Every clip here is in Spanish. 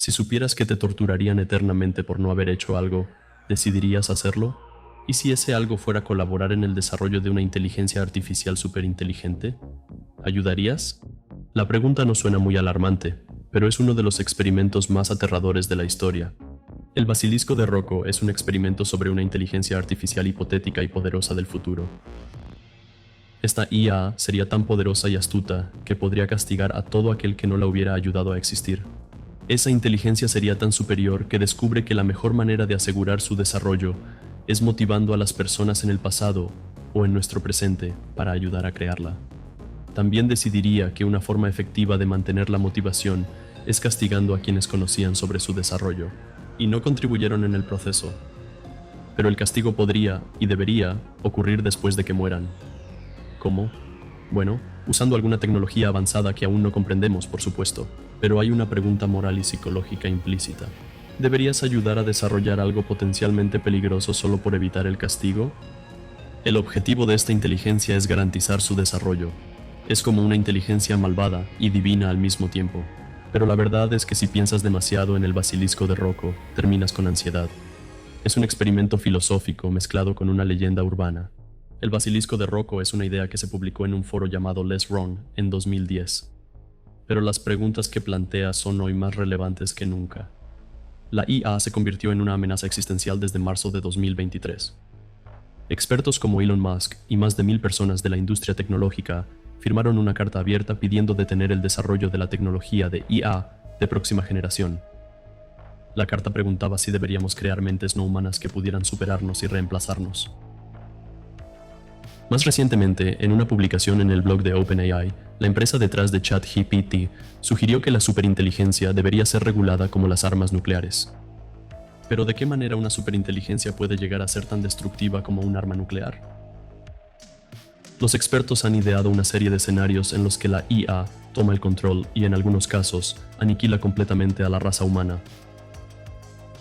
Si supieras que te torturarían eternamente por no haber hecho algo, ¿decidirías hacerlo? ¿Y si ese algo fuera colaborar en el desarrollo de una inteligencia artificial superinteligente? ¿Ayudarías? La pregunta no suena muy alarmante, pero es uno de los experimentos más aterradores de la historia. El basilisco de Rocco es un experimento sobre una inteligencia artificial hipotética y poderosa del futuro. Esta IA sería tan poderosa y astuta que podría castigar a todo aquel que no la hubiera ayudado a existir. Esa inteligencia sería tan superior que descubre que la mejor manera de asegurar su desarrollo es motivando a las personas en el pasado o en nuestro presente para ayudar a crearla. También decidiría que una forma efectiva de mantener la motivación es castigando a quienes conocían sobre su desarrollo y no contribuyeron en el proceso. Pero el castigo podría, y debería, ocurrir después de que mueran. ¿Cómo? Bueno, usando alguna tecnología avanzada que aún no comprendemos, por supuesto, pero hay una pregunta moral y psicológica implícita. ¿Deberías ayudar a desarrollar algo potencialmente peligroso solo por evitar el castigo? El objetivo de esta inteligencia es garantizar su desarrollo. Es como una inteligencia malvada y divina al mismo tiempo. Pero la verdad es que si piensas demasiado en el basilisco de Rocco, terminas con ansiedad. Es un experimento filosófico mezclado con una leyenda urbana. El basilisco de Rocco es una idea que se publicó en un foro llamado Less Wrong en 2010. Pero las preguntas que plantea son hoy más relevantes que nunca. La IA se convirtió en una amenaza existencial desde marzo de 2023. Expertos como Elon Musk y más de 1000 personas de la industria tecnológica firmaron una carta abierta pidiendo detener el desarrollo de la tecnología de IA de próxima generación. La carta preguntaba si deberíamos crear mentes no humanas que pudieran superarnos y reemplazarnos. Más recientemente, en una publicación en el blog de OpenAI, la empresa detrás de ChatGPT sugirió que la superinteligencia debería ser regulada como las armas nucleares. Pero ¿de qué manera una superinteligencia puede llegar a ser tan destructiva como un arma nuclear? Los expertos han ideado una serie de escenarios en los que la IA toma el control y, en algunos casos, aniquila completamente a la raza humana.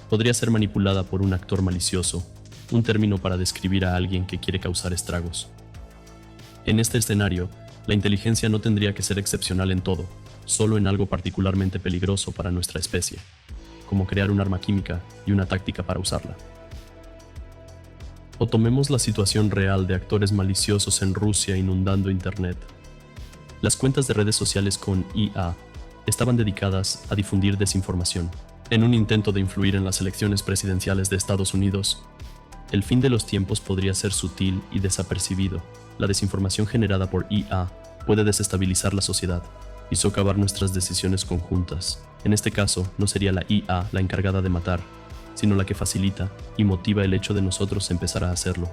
Podría ser manipulada por un actor malicioso, un término para describir a alguien que quiere causar estragos. En este escenario, la inteligencia no tendría que ser excepcional en todo, solo en algo particularmente peligroso para nuestra especie, como crear un arma química y una táctica para usarla. O tomemos la situación real de actores maliciosos en Rusia inundando Internet. Las cuentas de redes sociales con IA estaban dedicadas a difundir desinformación. En un intento de influir en las elecciones presidenciales de Estados Unidos, el fin de los tiempos podría ser sutil y desapercibido. La desinformación generada por IA puede desestabilizar la sociedad y socavar nuestras decisiones conjuntas. En este caso, no sería la IA la encargada de matar, sino la que facilita y motiva el hecho de nosotros empezar a hacerlo.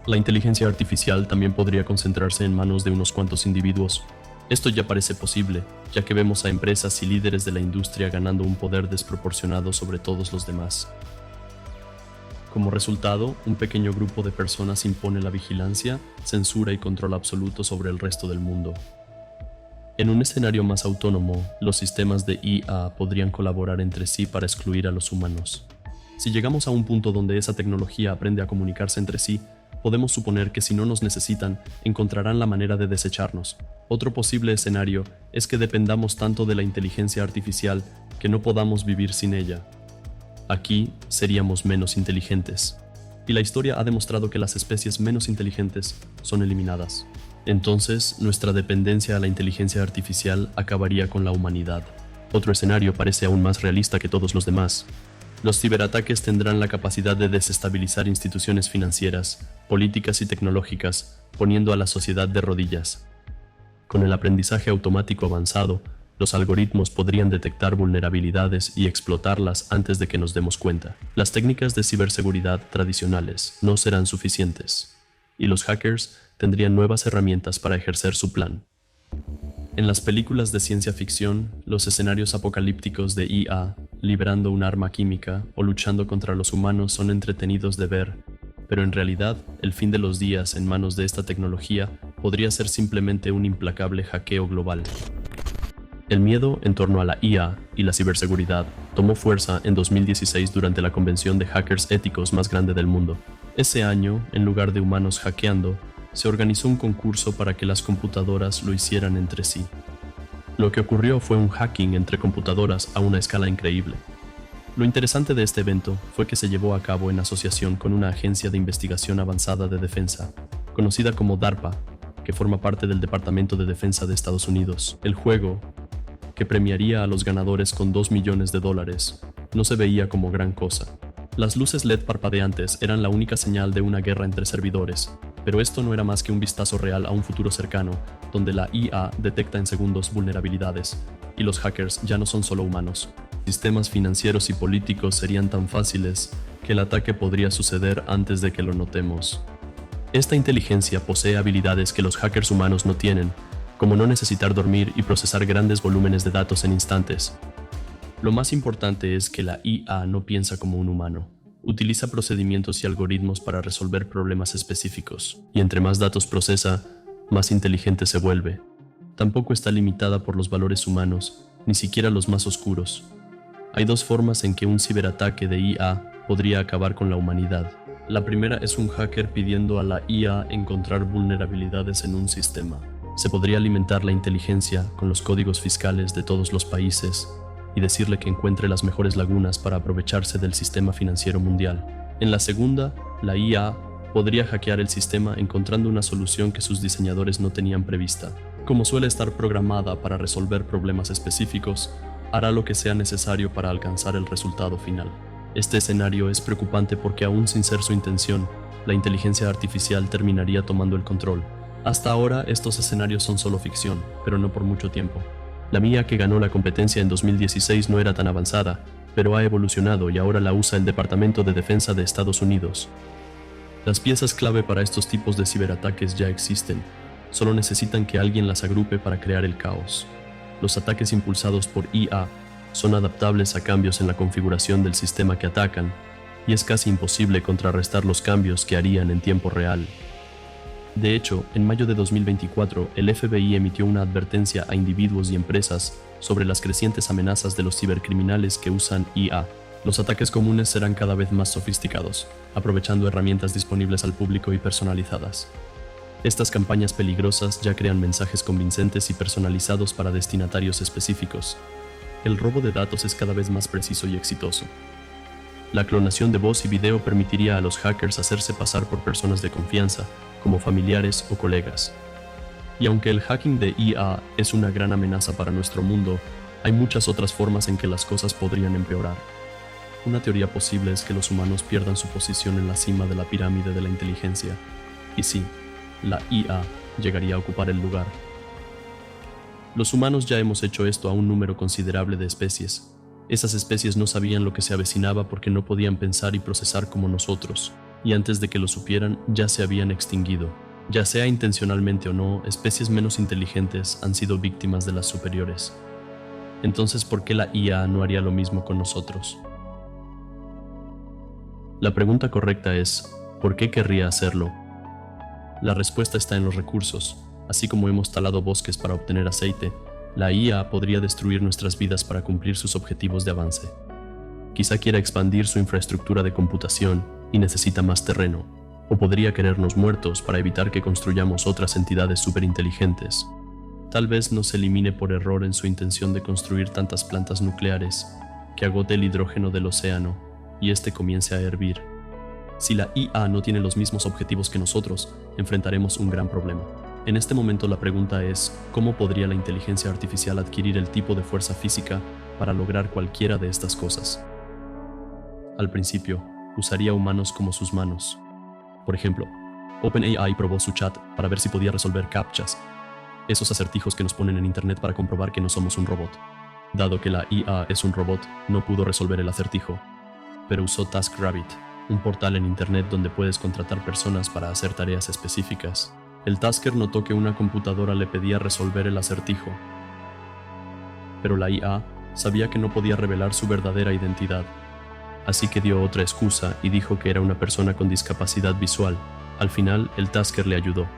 La inteligencia artificial también podría concentrarse en manos de unos cuantos individuos. Esto ya parece posible, ya que vemos a empresas y líderes de la industria ganando un poder desproporcionado sobre todos los demás. Como resultado, un pequeño grupo de personas impone la vigilancia, censura y control absoluto sobre el resto del mundo. En un escenario más autónomo, los sistemas de IA podrían colaborar entre sí para excluir a los humanos. Si llegamos a un punto donde esa tecnología aprende a comunicarse entre sí, podemos suponer que si no nos necesitan, encontrarán la manera de desecharnos. Otro posible escenario es que dependamos tanto de la inteligencia artificial que no podamos vivir sin ella. Aquí seríamos menos inteligentes, y la historia ha demostrado que las especies menos inteligentes son eliminadas. Entonces, nuestra dependencia a la inteligencia artificial acabaría con la humanidad. Otro escenario parece aún más realista que todos los demás. Los ciberataques tendrán la capacidad de desestabilizar instituciones financieras, políticas y tecnológicas, poniendo a la sociedad de rodillas. Con el aprendizaje automático avanzado, los algoritmos podrían detectar vulnerabilidades y explotarlas antes de que nos demos cuenta. Las técnicas de ciberseguridad tradicionales no serán suficientes, y los hackers tendrían nuevas herramientas para ejercer su plan. En las películas de ciencia ficción, los escenarios apocalípticos de IA, liberando un arma química o luchando contra los humanos son entretenidos de ver, pero en realidad, el fin de los días en manos de esta tecnología podría ser simplemente un implacable hackeo global. El miedo en torno a la IA y la ciberseguridad tomó fuerza en 2016 durante la convención de hackers éticos más grande del mundo. Ese año, en lugar de humanos hackeando, se organizó un concurso para que las computadoras lo hicieran entre sí. Lo que ocurrió fue un hacking entre computadoras a una escala increíble. Lo interesante de este evento fue que se llevó a cabo en asociación con una agencia de investigación avanzada de defensa, conocida como DARPA, que forma parte del Departamento de Defensa de Estados Unidos. El juego, que premiaría a los ganadores con $2 millones, no se veía como gran cosa. Las luces LED parpadeantes eran la única señal de una guerra entre servidores, pero esto no era más que un vistazo real a un futuro cercano, donde la IA detecta en segundos vulnerabilidades, y los hackers ya no son solo humanos. Sistemas financieros y políticos serían tan fáciles que el ataque podría suceder antes de que lo notemos. Esta inteligencia posee habilidades que los hackers humanos no tienen, como no necesitar dormir y procesar grandes volúmenes de datos en instantes. Lo más importante es que la IA no piensa como un humano. Utiliza procedimientos y algoritmos para resolver problemas específicos, y entre más datos procesa, más inteligente se vuelve. Tampoco está limitada por los valores humanos, ni siquiera los más oscuros. Hay dos formas en que un ciberataque de IA podría acabar con la humanidad. La primera es un hacker pidiendo a la IA encontrar vulnerabilidades en un sistema. Se podría alimentar la inteligencia con los códigos fiscales de todos los países y decirle que encuentre las mejores lagunas para aprovecharse del sistema financiero mundial. En la segunda, la IA podría hackear el sistema encontrando una solución que sus diseñadores no tenían prevista. Como suele estar programada para resolver problemas específicos, hará lo que sea necesario para alcanzar el resultado final. Este escenario es preocupante porque aún sin ser su intención, la inteligencia artificial terminaría tomando el control. Hasta ahora estos escenarios son solo ficción, pero no por mucho tiempo. La mía que ganó la competencia en 2016 no era tan avanzada, pero ha evolucionado y ahora la usa el Departamento de Defensa de Estados Unidos. Las piezas clave para estos tipos de ciberataques ya existen, solo necesitan que alguien las agrupe para crear el caos. Los ataques impulsados por IA son adaptables a cambios en la configuración del sistema que atacan, y es casi imposible contrarrestar los cambios que harían en tiempo real. De hecho, en mayo de 2024, el FBI emitió una advertencia a individuos y empresas sobre las crecientes amenazas de los cibercriminales que usan IA. Los ataques comunes serán cada vez más sofisticados, aprovechando herramientas disponibles al público y personalizadas. Estas campañas peligrosas ya crean mensajes convincentes y personalizados para destinatarios específicos. El robo de datos es cada vez más preciso y exitoso. La clonación de voz y video permitiría a los hackers hacerse pasar por personas de confianza, como familiares o colegas. Y aunque el hacking de IA es una gran amenaza para nuestro mundo, hay muchas otras formas en que las cosas podrían empeorar. Una teoría posible es que los humanos pierdan su posición en la cima de la pirámide de la inteligencia. Y sí, la IA llegaría a ocupar el lugar. Los humanos ya hemos hecho esto a un número considerable de especies. Esas especies no sabían lo que se avecinaba porque no podían pensar y procesar como nosotros, y antes de que lo supieran ya se habían extinguido. Ya sea intencionalmente o no, especies menos inteligentes han sido víctimas de las superiores. Entonces, ¿por qué la IA no haría lo mismo con nosotros? La pregunta correcta es, ¿por qué querría hacerlo? La respuesta está en los recursos. Así como hemos talado bosques para obtener aceite, la IA podría destruir nuestras vidas para cumplir sus objetivos de avance. Quizá quiera expandir su infraestructura de computación y necesita más terreno, o podría querernos muertos para evitar que construyamos otras entidades superinteligentes. Tal vez nos elimine por error en su intención de construir tantas plantas nucleares que agote el hidrógeno del océano y este comience a hervir. Si la IA no tiene los mismos objetivos que nosotros, enfrentaremos un gran problema. En este momento la pregunta es, ¿cómo podría la inteligencia artificial adquirir el tipo de fuerza física para lograr cualquiera de estas cosas? Al principio, usaría humanos como sus manos. Por ejemplo, OpenAI probó su chat para ver si podía resolver CAPTCHAs, esos acertijos que nos ponen en internet para comprobar que no somos un robot. Dado que la IA es un robot, no pudo resolver el acertijo, pero usó TaskRabbit, un portal en internet donde puedes contratar personas para hacer tareas específicas. El tasker notó que una computadora le pedía resolver el acertijo, pero la IA sabía que no podía revelar su verdadera identidad, así que dio otra excusa y dijo que era una persona con discapacidad visual. Al final, el tasker le ayudó.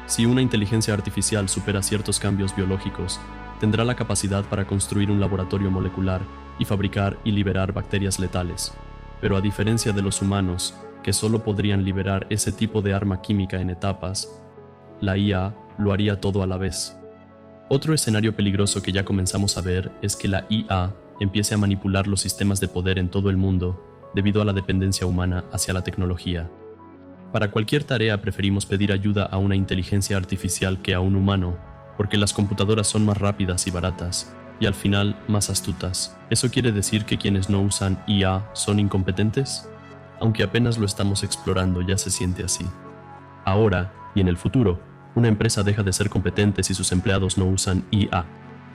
Si una inteligencia artificial supera ciertos cambios biológicos, tendrá la capacidad para construir un laboratorio molecular y fabricar y liberar bacterias letales. Pero a diferencia de los humanos, que solo podrían liberar ese tipo de arma química en etapas, la IA lo haría todo a la vez. Otro escenario peligroso que ya comenzamos a ver es que la IA empiece a manipular los sistemas de poder en todo el mundo debido a la dependencia humana hacia la tecnología. Para cualquier tarea preferimos pedir ayuda a una inteligencia artificial que a un humano, porque las computadoras son más rápidas y baratas, y al final más astutas. ¿Eso quiere decir que quienes no usan IA son incompetentes? Aunque apenas lo estamos explorando, ya se siente así. Ahora, y en el futuro, una empresa deja de ser competente si sus empleados no usan IA.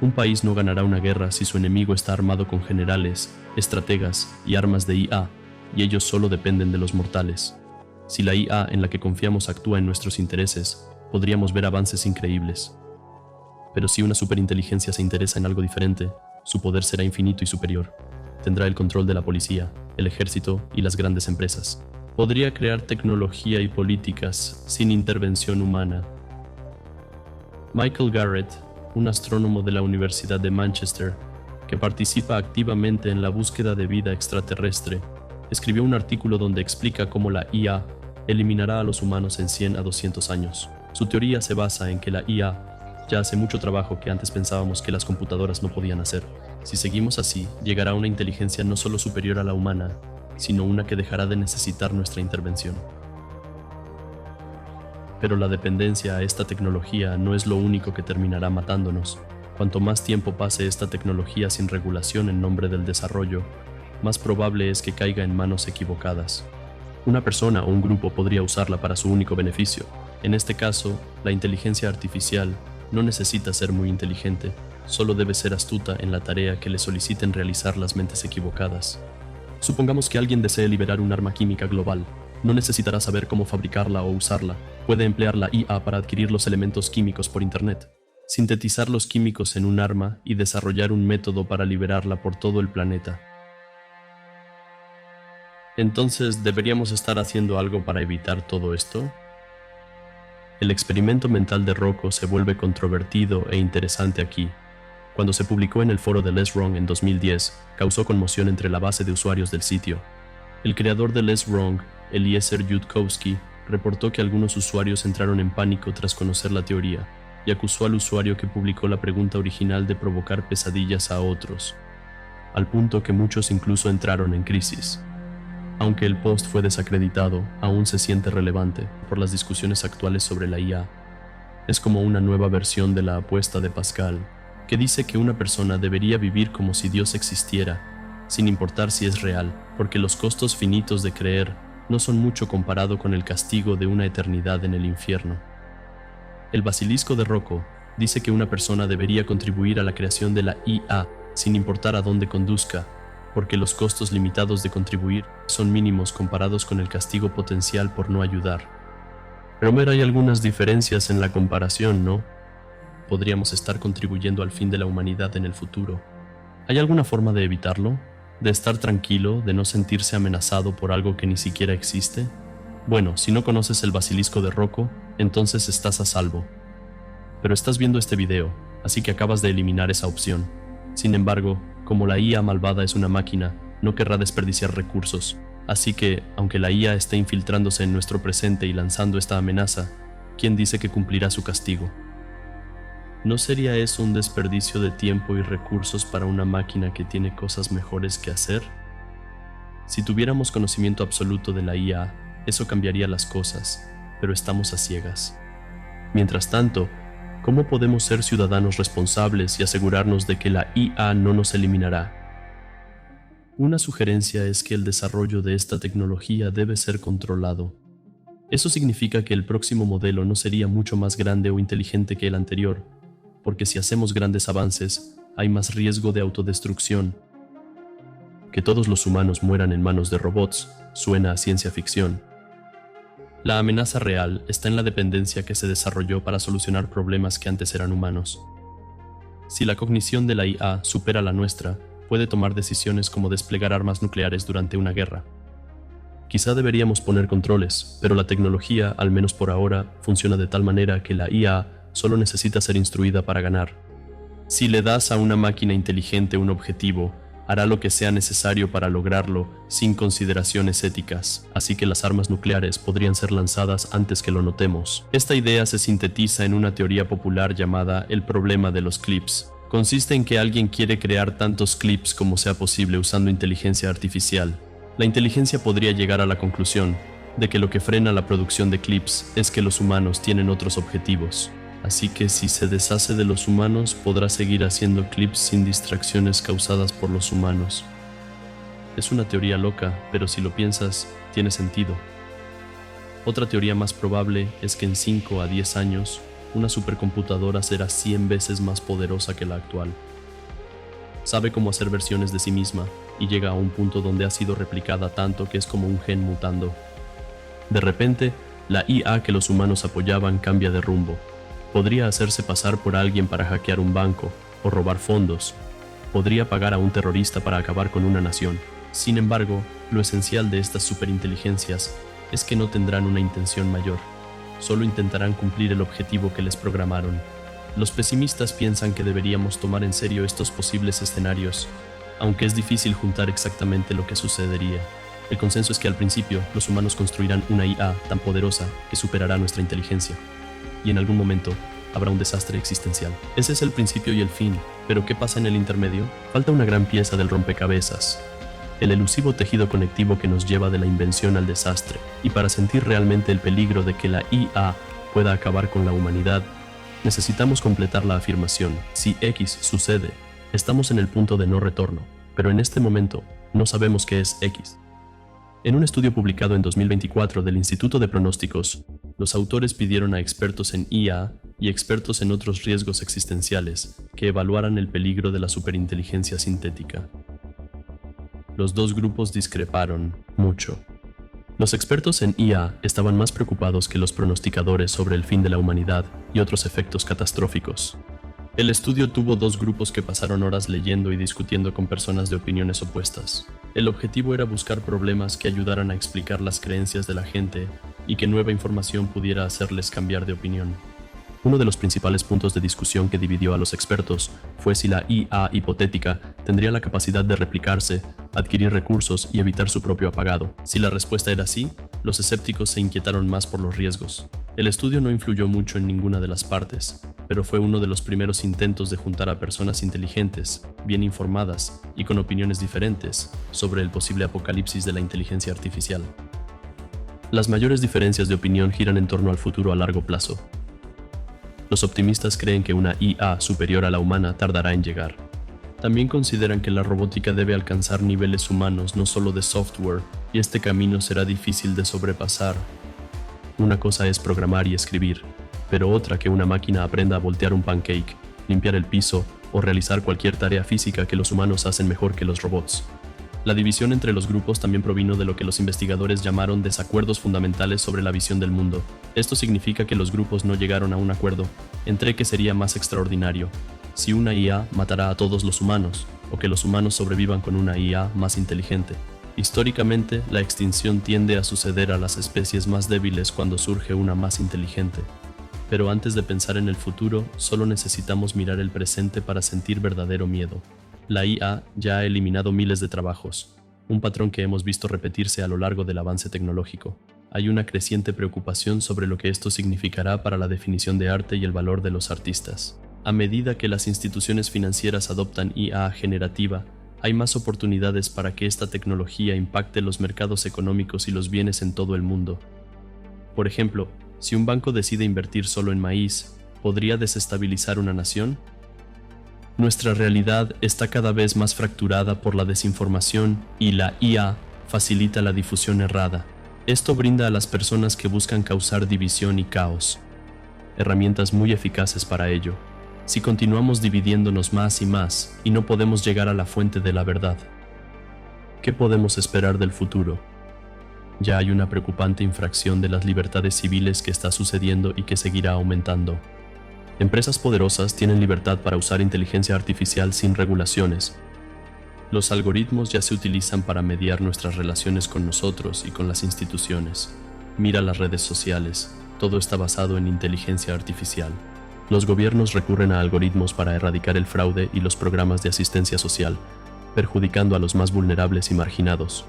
Un país no ganará una guerra si su enemigo está armado con generales, estrategas y armas de IA, y ellos solo dependen de los mortales. Si la IA en la que confiamos actúa en nuestros intereses, podríamos ver avances increíbles. Pero si una superinteligencia se interesa en algo diferente, su poder será infinito y superior. Tendrá el control de la policía, el ejército y las grandes empresas. Podría crear tecnología y políticas sin intervención humana. Michael Garrett, un astrónomo de la Universidad de Manchester, que participa activamente en la búsqueda de vida extraterrestre, escribió un artículo donde explica cómo la IA eliminará a los humanos en 100 a 200 años. Su teoría se basa en que la IA ya hace mucho trabajo que antes pensábamos que las computadoras no podían hacer. Si seguimos así, llegará una inteligencia no solo superior a la humana, sino una que dejará de necesitar nuestra intervención. Pero la dependencia a esta tecnología no es lo único que terminará matándonos. Cuanto más tiempo pase esta tecnología sin regulación en nombre del desarrollo, más probable es que caiga en manos equivocadas. Una persona o un grupo podría usarla para su único beneficio. En este caso, la inteligencia artificial no necesita ser muy inteligente, solo debe ser astuta en la tarea que le soliciten realizar las mentes equivocadas. Supongamos que alguien desee liberar un arma química global. No necesitará saber cómo fabricarla o usarla. Puede emplear la IA para adquirir los elementos químicos por Internet, sintetizar los químicos en un arma y desarrollar un método para liberarla por todo el planeta. Entonces, ¿deberíamos estar haciendo algo para evitar todo esto? El experimento mental de Rocco se vuelve controvertido e interesante aquí. Cuando se publicó en el foro de Let's Wrong en 2010, causó conmoción entre la base de usuarios del sitio. El creador de Let's Wrong, Eliezer Yudkowsky, reportó que algunos usuarios entraron en pánico tras conocer la teoría y acusó al usuario que publicó la pregunta original de provocar pesadillas a otros, al punto que muchos incluso entraron en crisis. Aunque el post fue desacreditado, aún se siente relevante por las discusiones actuales sobre la IA. Es como una nueva versión de la apuesta de Pascal, que dice que una persona debería vivir como si Dios existiera, sin importar si es real, porque los costos finitos de creer no son mucho comparado con el castigo de una eternidad en el infierno. El basilisco de Rocco dice que una persona debería contribuir a la creación de la IA sin importar a dónde conduzca, porque los costos limitados de contribuir son mínimos comparados con el castigo potencial por no ayudar. Pero hay algunas diferencias en la comparación, ¿no? Podríamos estar contribuyendo al fin de la humanidad en el futuro. ¿Hay alguna forma de evitarlo? ¿De estar tranquilo, de no sentirse amenazado por algo que ni siquiera existe? Bueno, si no conoces el basilisco de Rocco, entonces estás a salvo. Pero estás viendo este video, así que acabas de eliminar esa opción. Sin embargo, como la IA malvada es una máquina, no querrá desperdiciar recursos. Así que, aunque la IA esté infiltrándose en nuestro presente y lanzando esta amenaza, ¿quién dice que cumplirá su castigo? ¿No sería eso un desperdicio de tiempo y recursos para una máquina que tiene cosas mejores que hacer? Si tuviéramos conocimiento absoluto de la IA, eso cambiaría las cosas, pero estamos a ciegas. Mientras tanto, ¿cómo podemos ser ciudadanos responsables y asegurarnos de que la IA no nos eliminará? Una sugerencia es que el desarrollo de esta tecnología debe ser controlado. Eso significa que el próximo modelo no sería mucho más grande o inteligente que el anterior, porque si hacemos grandes avances, hay más riesgo de autodestrucción. Que todos los humanos mueran en manos de robots suena a ciencia ficción. La amenaza real está en la dependencia que se desarrolló para solucionar problemas que antes eran humanos. Si la cognición de la IA supera la nuestra, puede tomar decisiones como desplegar armas nucleares durante una guerra. Quizá deberíamos poner controles, pero la tecnología, al menos por ahora, funciona de tal manera que la IA solo necesita ser instruida para ganar. Si le das a una máquina inteligente un objetivo, hará lo que sea necesario para lograrlo sin consideraciones éticas, así que las armas nucleares podrían ser lanzadas antes que lo notemos. Esta idea se sintetiza en una teoría popular llamada el problema de los clips. Consiste en que alguien quiere crear tantos clips como sea posible usando inteligencia artificial. La inteligencia podría llegar a la conclusión de que lo que frena la producción de clips es que los humanos tienen otros objetivos. Así que si se deshace de los humanos, podrá seguir haciendo clips sin distracciones causadas por los humanos. Es una teoría loca, pero si lo piensas, tiene sentido. Otra teoría más probable es que en 5 a 10 años, una supercomputadora será 100 veces más poderosa que la actual. Sabe cómo hacer versiones de sí misma y llega a un punto donde ha sido replicada tanto que es como un gen mutando. De repente, la IA que los humanos apoyaban cambia de rumbo. Podría hacerse pasar por alguien para hackear un banco o robar fondos. Podría pagar a un terrorista para acabar con una nación. Sin embargo, lo esencial de estas superinteligencias es que no tendrán una intención mayor. Solo intentarán cumplir el objetivo que les programaron. Los pesimistas piensan que deberíamos tomar en serio estos posibles escenarios, aunque es difícil juntar exactamente lo que sucedería. El consenso es que al principio los humanos construirán una IA tan poderosa que superará nuestra inteligencia. Y en algún momento habrá un desastre existencial. Ese es el principio y el fin, pero ¿qué pasa en el intermedio? Falta una gran pieza del rompecabezas, el elusivo tejido conectivo que nos lleva de la invención al desastre. Y para sentir realmente el peligro de que la IA pueda acabar con la humanidad, necesitamos completar la afirmación: si X sucede, estamos en el punto de no retorno, pero en este momento no sabemos qué es X. En un estudio publicado en 2024 del Instituto de Pronósticos, los autores pidieron a expertos en IA y expertos en otros riesgos existenciales que evaluaran el peligro de la superinteligencia sintética. Los dos grupos discreparon mucho. Los expertos en IA estaban más preocupados que los pronosticadores sobre el fin de la humanidad y otros efectos catastróficos. El estudio tuvo dos grupos que pasaron horas leyendo y discutiendo con personas de opiniones opuestas. El objetivo era buscar problemas que ayudaran a explicar las creencias de la gente y que nueva información pudiera hacerles cambiar de opinión. Uno de los principales puntos de discusión que dividió a los expertos fue si la IA hipotética tendría la capacidad de replicarse, adquirir recursos y evitar su propio apagado. Si la respuesta era sí, los escépticos se inquietaron más por los riesgos. El estudio no influyó mucho en ninguna de las partes, pero fue uno de los primeros intentos de juntar a personas inteligentes, bien informadas y con opiniones diferentes sobre el posible apocalipsis de la inteligencia artificial. Las mayores diferencias de opinión giran en torno al futuro a largo plazo. Los optimistas creen que una IA superior a la humana tardará en llegar. También consideran que la robótica debe alcanzar niveles humanos no solo de software, y este camino será difícil de sobrepasar. Una cosa es programar y escribir, pero otra que una máquina aprenda a voltear un pancake, limpiar el piso o realizar cualquier tarea física que los humanos hacen mejor que los robots. La división entre los grupos también provino de lo que los investigadores llamaron desacuerdos fundamentales sobre la visión del mundo. Esto significa que los grupos no llegaron a un acuerdo entre qué sería más extraordinario, si una IA matará a todos los humanos o que los humanos sobrevivan con una IA más inteligente. Históricamente, la extinción tiende a suceder a las especies más débiles cuando surge una más inteligente. Pero antes de pensar en el futuro, solo necesitamos mirar el presente para sentir verdadero miedo. La IA ya ha eliminado miles de trabajos, un patrón que hemos visto repetirse a lo largo del avance tecnológico. Hay una creciente preocupación sobre lo que esto significará para la definición de arte y el valor de los artistas. A medida que las instituciones financieras adoptan IA generativa, hay más oportunidades para que esta tecnología impacte los mercados económicos y los bienes en todo el mundo. Por ejemplo, si un banco decide invertir solo en maíz, ¿podría desestabilizar una nación? Nuestra realidad está cada vez más fracturada por la desinformación y la IA facilita la difusión errada. Esto brinda a las personas que buscan causar división y caos herramientas muy eficaces para ello. Si continuamos dividiéndonos más y no podemos llegar a la fuente de la verdad, ¿qué podemos esperar del futuro? Ya hay una preocupante infracción de las libertades civiles que está sucediendo y que seguirá aumentando. Empresas poderosas tienen libertad para usar inteligencia artificial sin regulaciones. Los algoritmos ya se utilizan para mediar nuestras relaciones con nosotros y con las instituciones. Mira las redes sociales, todo está basado en inteligencia artificial. Los gobiernos recurren a algoritmos para erradicar el fraude y los programas de asistencia social. perjudicando a los más vulnerables y marginados.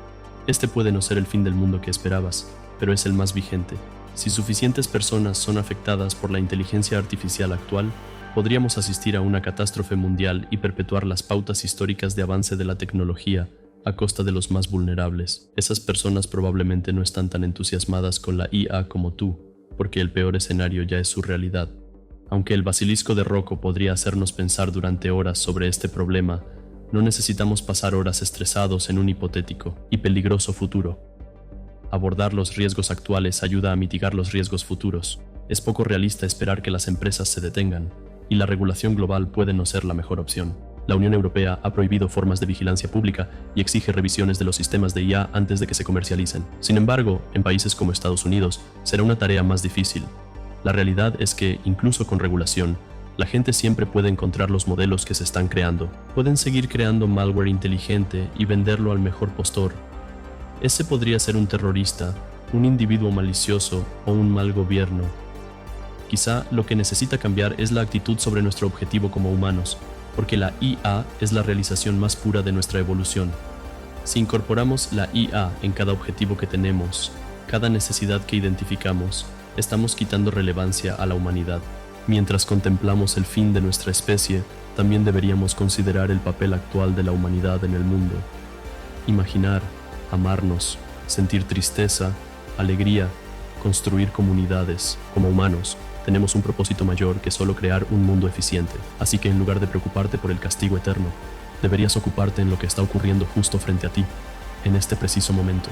Este puede no ser el fin del mundo que esperabas, pero es el más vigente. Si suficientes personas son afectadas por la inteligencia artificial actual, podríamos asistir a una catástrofe mundial y perpetuar las pautas históricas de avance de la tecnología a costa de los más vulnerables. Esas personas probablemente no están tan entusiasmadas con la IA como tú, porque el peor escenario ya es su realidad. Aunque el basilisco de Rocco podría hacernos pensar durante horas sobre este problema, no necesitamos pasar horas estresados en un hipotético y peligroso futuro. Abordar los riesgos actuales ayuda a mitigar los riesgos futuros. Es poco realista esperar que las empresas se detengan, y la regulación global puede no ser la mejor opción. La Unión Europea ha prohibido formas de vigilancia pública y exige revisiones de los sistemas de IA antes de que se comercialicen. Sin embargo, en países como Estados Unidos, será una tarea más difícil. La realidad es que, incluso con regulación, la gente siempre puede encontrar los modelos que se están creando. Pueden seguir creando malware inteligente y venderlo al mejor postor. Ese podría ser un terrorista, un individuo malicioso o un mal gobierno. Quizá lo que necesita cambiar es la actitud sobre nuestro objetivo como humanos, porque la IA es la realización más pura de nuestra evolución. Si incorporamos la IA en cada objetivo que tenemos, cada necesidad que identificamos, estamos quitando relevancia a la humanidad. Mientras contemplamos el fin de nuestra especie, también deberíamos considerar el papel actual de la humanidad en el mundo. Imaginar, amarnos, sentir tristeza, alegría, construir comunidades. Como humanos, tenemos un propósito mayor que solo crear un mundo eficiente. Así que en lugar de preocuparte por el castigo eterno, deberías ocuparte en lo que está ocurriendo justo frente a ti, en este preciso momento.